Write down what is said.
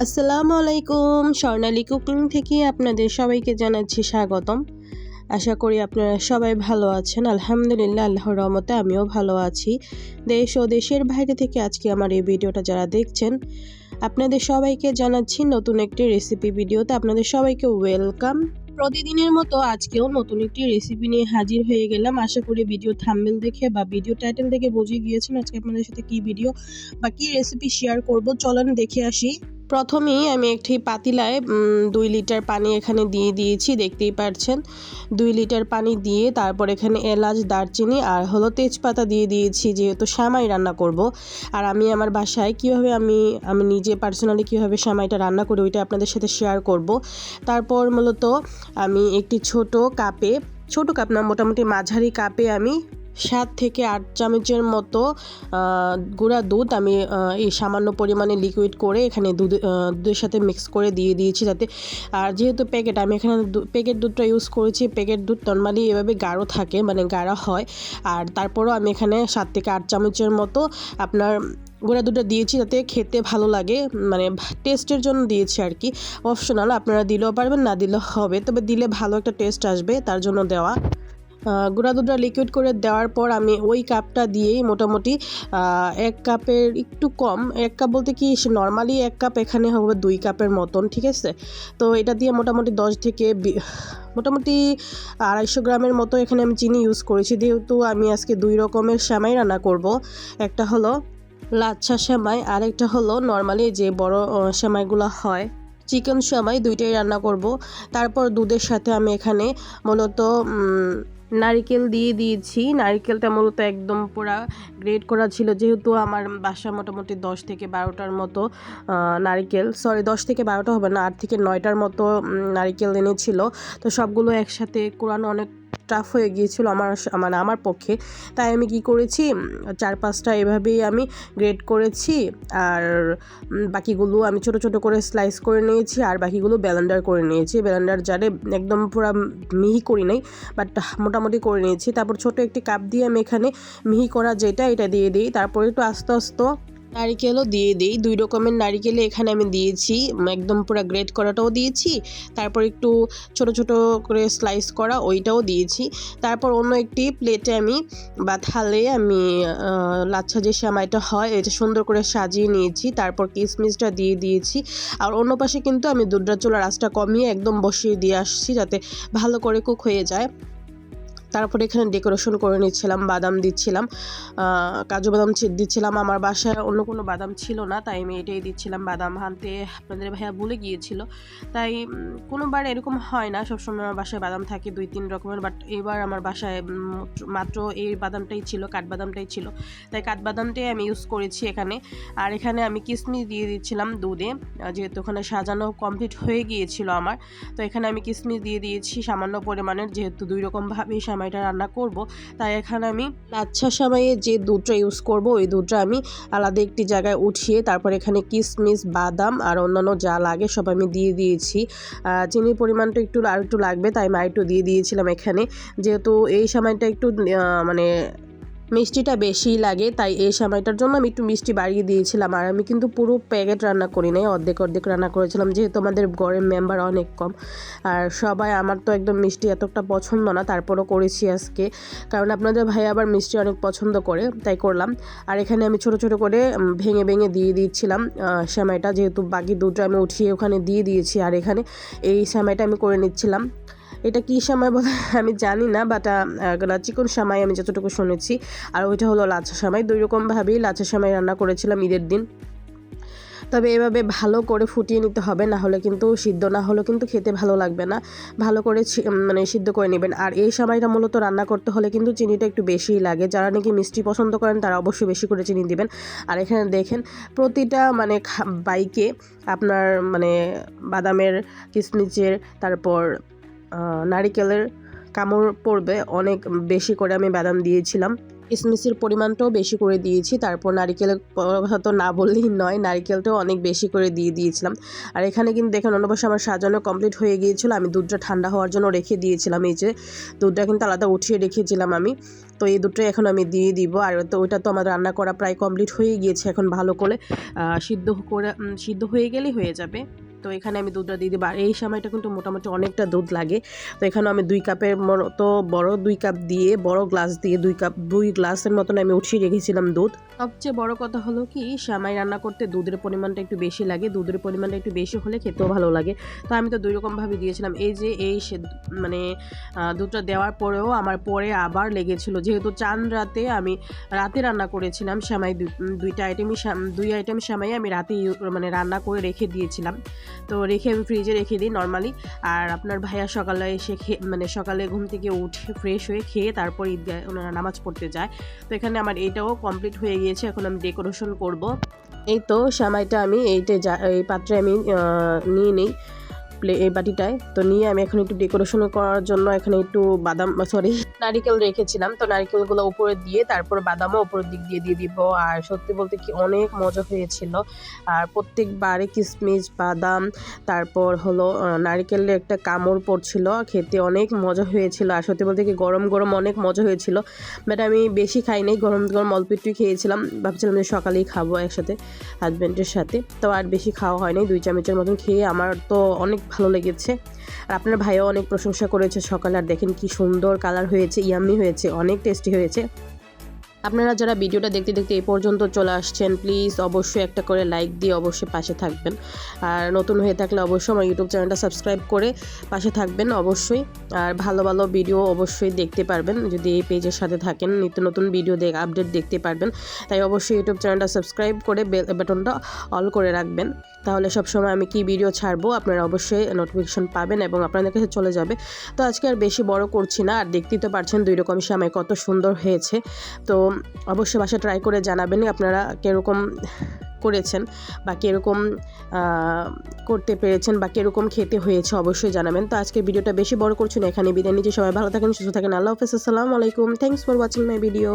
আসসালামু আলাইকুম, স্বর্ণালী কুকিং থেকে আপনাদের সবাইকে জানাচ্ছি স্বাগতম। আশা করি আপনারা সবাই ভালো আছেন। আলহামদুলিল্লাহ, আল্লাহর রহমতে আমিও ভালো আছি। দেশ ও দেশের বাইরে থেকে আজকে আমার এই ভিডিওটা যারা দেখছেন, আপনাদের সবাইকে জানাচ্ছি নতুন একটি রেসিপি ভিডিওতে আপনাদের সবাইকে ওয়েলকাম। প্রতিদিনের মতো আজকেও নতুন একটি রেসিপি নিয়ে হাজির হয়ে গেলাম। আশা করি ভিডিও থাম্বনেল দেখে বা ভিডিও টাইটেল দেখে বুঝে গিয়েছেন আজকে আপনাদের সাথে কি ভিডিও বা কি রেসিপি শেয়ার করব। চলেন দেখে আসি। প্রথমেই আমি একটি পাতিলায় 2 লিটার পানি এখানে দিয়ে দিয়েছি, দেখতেই পাচ্ছেন। 2 লিটার পানি দিয়ে তারপর এখানে এলাচ, দারচিনি আর হলো তেজপাতা দিয়ে দিয়েছি, যেহেতু সেমাই রান্না করব। আর আমি আমার বাসায় কীভাবে আমি নিজে পার্সোনালি কীভাবে সেমাইটা রান্না করি ওইটা আপনাদের সাথে শেয়ার করব। তারপর মূলত আমি একটি ছোট কাপ না, মোটামুটি মাঝারি কাপে আমি 7 থেকে 8 চামচের মতো গুঁড়া দুধ আমি এই সামান্য পরিমাণে লিকুইড করে এখানে দুধের সাথে মিক্স করে দিয়ে দিয়েছি, যাতে আর যেহেতু প্যাকেট আমি এখানে প্যাকেট দুধটা ইউজ করেছি। প্যাকেট দুধ নর্মালি এভাবে গাঢ় থাকে, মানে গাঢ়া হয়। আর তারপরও আমি এখানে 7 থেকে 8 চামচের মতো আপনার গুঁড়া দুধটা দিয়েছি, যাতে খেতে ভালো লাগে, মানে টেস্টের জন্য দিয়েছি আর কি। অপশনাল, আপনারা দিলেও পারবেন, না দিলেও হবে, তবে দিলে ভালো একটা টেস্ট আসবে তার জন্য দেওয়া। গুঁড়া দুধটা লিকুইড করে দেওয়ার পর আমি ওই কাপটা দিয়েই মোটামুটি 1 কাপের একটু কম, 1 কাপ বলতে কি নর্মালি 1 কাপ, এখানে হবে 2 কাপের মতন, ঠিক আছে। তো এটা দিয়ে মোটামুটি 10 থেকে মোটামুটি 250 গ্রামের মতো এখানে আমি চিনি ইউজ করেছি, যেহেতু আমি আজকে 2 রকমের সেমাই রান্না করব। একটা হলো লাচ্ছা সেমাই, আর একটা হলো নর্মালি যে বড় সেমাইগুলো হয় চিকেন সেমাই, দুইটাই রান্না করব। তারপর দুধের সাথে আমি এখানে মূলত নারিকেল দিয়ে দিয়েছি। নারিকেলটা মূলত একদম পুরা গ্রেট করা ছিল, যেহেতু আমার বাসা মোটামুটি 10 থেকে 12টার মতো নারিকেল, 10 থেকে 12টা হবে না, 8 থেকে 9টার মতো নারিকেল এনেছিল। তো সবগুলো একসাথে কোরানো অনেক টাফ হয়ে গিয়েছিল আমার পক্ষে। তাই আমি কি করেছি, 4-5টা এভাবেই আমি গ্রেট করেছি, আর বাকিগুলো আমি ছোট ছোট করে স্লাইস করে নিয়েছি, আর বাকিগুলো ব্লেন্ডার করে নিয়েছি। ব্লেন্ডার জারে একদম পুরো মিহি করি নাই, বাট মোটামুটি করে নিয়েছি। তারপর ছোট একটি কাপ দিয়ে আমি এখানে মিহি করা এটা দিয়ে দিই। তারপর একটু আস্তে আস্তে নারিকেলও দিয়ে দিই। 2 রকমের নারিকেলে এখানে আমি দিয়েছি, একদম পুরো গ্রেট করাটাও দিয়েছি, তারপর একটু ছোট ছোট করে স্লাইস করা ওইটাও দিয়েছি। তারপর অন্য একটি প্লেটে আমি বা থালে আমি লাচ্ছা যে সেমাইটা হয় এটা সুন্দর করে সাজিয়ে নিয়েছি, তারপর কিশমিশটা দিয়ে দিয়েছি। আর অন্য পাশে কিন্তু আমি দুধটা চুলার আঁচটা কমিয়ে একদম বসিয়ে দিয়ে আসছি, যাতে ভালো করে কুক হয়ে যায়। তারপরে এখানে ডেকোরেশন করে নিচ্ছিলাম, বাদাম দিচ্ছিলাম, কাজু বাদাম দিচ্ছিলাম। আমার বাসায় অন্য কোনো বাদাম ছিল না, তাই আমি এটাই দিচ্ছিলাম। বাদাম আনতে আপনাদের ভাইয়া ভুলে গিয়েছিল, তাই কোনোবার এরকম হয় না, সবসময় আমার বাসায় বাদাম থাকে 2-3 রকমের, বাট এবার আমার বাসায় মাত্র এই বাদামটাই ছিল, কাঠবাদামটাই ছিল, তাই কাঠবাদামটাই আমি ইউজ করেছি এখানে। আর এখানে আমি কিশমিশ দিয়ে দিচ্ছিলাম দুধে, যেহেতু ওখানে সাজানো কমপ্লিট হয়ে গিয়েছিল আমার। তো এখানে আমি কিশমিশ দিয়ে দিয়েছি সামান্য পরিমাণের, যেহেতু 2 রকমভাবেই সেমাইটা রান্না করব, তাই এখানে আমি লাচ্ছা সেমাইয়ে যে দুধটা ইউজ করব ওই দুধটা আমি আলাদা একটি জায়গায় উঠিয়ে তারপর এখানে কিশমিশ, বাদাম আর অন্যান্য যা লাগে সব আমি দিয়ে দিয়েছি। চিনির পরিমাণটা আর একটু লাগবে, তাই আমি একটু দিয়ে দিয়েছিলাম এখানে, যেহেতু এই সেমাইটা একটু মানে মিষ্টিটা বেশিই লাগে, তাই এই সেমাইটার জন্য আমি একটু মিষ্টি বাড়িয়ে দিয়েছিলাম। আর আমি কিন্তু পুরো প্যাকেট রান্না করি নাই, অর্ধেক রান্না করেছিলাম, যেহেতু আমাদের ঘরের মেম্বার অনেক কম, আর সবাই আমার তো একদম মিষ্টি এতটা পছন্দ না, তারপরও করেছি আজকে, কারণ আপনাদের ভাই আবার মিষ্টি অনেক পছন্দ করে, তাই করলাম। আর এখানে আমি ছোট ছোট করে ভেঙে দিয়ে দিচ্ছিলাম সেমাইটা, যেহেতু বাকি দুধটা আমি উঠিয়ে ওখানে দিয়ে দিয়েছি। আর এখানে এই সেমাইটা আমি করে নিচ্ছিলাম। এটা কী সেমাই বলে আমি জানি না, বাট চিকন সেমাই আমি যতটুকু শুনেছি। আর ওইটা হলো লাচ্ছা সেমাই। 2 রকমভাবেই লাচ্ছা সেমাই রান্না করেছিলাম ঈদের দিন। তবে এভাবে ভালো করে ফুটিয়ে নিতে হবে, না হলে কিন্তু সিদ্ধ না হলে কিন্তু খেতে ভালো লাগবে না। ভালো করে মানে সিদ্ধ করে নেবেন। আর এই সেমাইটা মূলত রান্না করতে হলে কিন্তু চিনিটা একটু বেশিই লাগে, যারা নাকি মিষ্টি পছন্দ করেন তারা অবশ্যই বেশি করে চিনি দিবেন। আর এখানে দেখেন প্রতিটা মানে বাইকে আপনার মানে বাদামের, কিশমিশের, তারপর নারিকেলের কামড় পড়বে, অনেক বেশি করে আমি বাদাম দিয়েছিলাম। কিশমিশের পরিমাণটাও বেশি করে দিয়েছি। তারপর নারিকেলের কথা তো না বললেই নয়, নারিকেলটাও অনেক বেশি করে দিয়েছিলাম। আর এখানে কিন্তু দেখেন অন্যপাশে আমার সাজানো কমপ্লিট হয়ে গিয়েছিলো। আমি দুধটা ঠান্ডা হওয়ার জন্য রেখে দিয়েছিলাম। এই যে দুধটা কিন্তু আলাদা উঠিয়ে রেখেছিলাম আমি। তো এই দুধটাই এখন আমি দিয়ে দিব। আর তো ওইটা তো আমার রান্না করা প্রায় কমপ্লিট হয়ে গিয়েছে। এখন ভালো করে সিদ্ধ হয়ে গেলেই হয়ে যাবে। তো এখানে আমি দুধটা দিয়ে দিই। আর এই সময়টা কিন্তু মোটামুটি অনেকটা দুধ লাগে। তো এখানে আমি 2 কাপের মতো বড় 2 কাপ দিয়ে বড় গ্লাস দিয়ে 2 গ্লাসের মতন আমি উঠিয়ে রেখেছিলাম দুধ। সবচেয়ে বড় কথা হলো কি, সেমাই রান্না করতে দুধের পরিমাণটা একটু বেশি লাগে। দুধের পরিমাণটা একটু বেশি হলে খেতেও ভালো লাগে। তো আমি তো 2 রকমভাবে দিয়েছিলাম। এই যে মানে দুধটা দেওয়ার পরেও আমার পরে আবার লেগেছিল, যেহেতু রাতে আমি রান্না করেছিলাম সেমাই। 2 আইটেম সেমাই আমি রাতে মানে রান্না করে রেখে দিয়েছিলাম। তো রেখে আমি ফ্রিজে রেখে দিই নর্মালি। আর আপনার ভাইয়া সকালে এসে মানে সকালে ঘুম থেকে উঠে ফ্রেশ হয়ে খেয়ে তারপর ঈদগাহে ওনারা নামাজ পড়তে যায়। তো এখানে আমার এইটাও কমপ্লিট হয়ে গিয়েছে। এখন আমি ডেকোরেশন করব। এই তো সেমাইটা আমি এই পাত্রে আমি নিয়ে নিই, এই বাটিটায়। তো নিয়ে আমি এখন একটু ডেকোরেশন করার জন্য এখানে একটু নারিকেল রেখেছিলাম। তো নারিকেলগুলো উপরে দিয়ে তারপর বাদামও উপরের দিক দিয়ে দিব। আর সত্যি বলতে কি অনেক মজা হয়েছিল। আর প্রত্যেকবারে কিশমিশ, বাদাম, তারপর হলো নারিকেলের একটা কামড় পড়ছিল, খেতে অনেক মজা হয়েছিল। আর সত্যি বলতে কি গরম গরম অনেক মজা হয়েছিল। বাট আমি বেশি খাই নাই, গরম গরম অল্প একটু খেয়েছিলাম। ভাবছিলাম যে সকালেই খাবো একসাথে হাজব্যান্ডের সাথে। তো আর বেশি খাওয়া হয়নি, 2 চামচের মতন খেয়ে আমার তো অনেক ভালো লেগেছে। আর আপনার ভাইও অনেক প্রশংসা করেছে সকালে। আর দেখেন কি সুন্দর কালার হয়েছে, ইয়াম্মি হয়েছে, অনেক টেস্টি হয়েছে। আপনারা যারা ভিডিওটা দেখতে দেখতে এই পর্যন্ত চলে আসছেন, প্লিজ অবশ্যই একটা করে লাইক দিয়ে অবশ্যই পাশে থাকবেন। আর নতুন হয়ে থাকলে অবশ্যই আমার ইউটিউব চ্যানেলটা সাবস্ক্রাইব করে পাশে থাকবেন অবশ্যই। আর ভালো ভালো ভিডিও অবশ্যই দেখতে পারবেন যদি এই পেজের সাথে থাকেন, নিত্য নতুন ভিডিও আপডেট দেখতে পারবেন। তাই অবশ্যই ইউটিউব চ্যানেলটা সাবস্ক্রাইব করে বেল বাটনটা অল করে রাখবেন। তাহলে সবসময় আমি কি ভিডিও ছাড়বো আপনারা অবশ্যই নোটিফিকেশন পাবেন এবং আপনাদের কাছে চলে যাবে। তো আজকে আর বেশি বড় করছি না। আর দেখতেই তো পারছেন 2 রকম সেমাই কত সুন্দর হয়েছে। তো অবশ্যই বাসায় ট্রাই করে জানাবেন আপনারা কীরকম করেছেন বা কীরকম করতে পেরেছেন বা কীরকম খেতে হয়েছে অবশ্যই জানাবেন। তো আজকের ভিডিওটা বেশি বড় করছি না, এখানে বিদায় নিচ্ছি। সবাই ভালো থাকেন, সুস্থ থাকেন। আল্লাহ হাফেজ, আসসালামু আলাইকুম। Thanks for watching my video.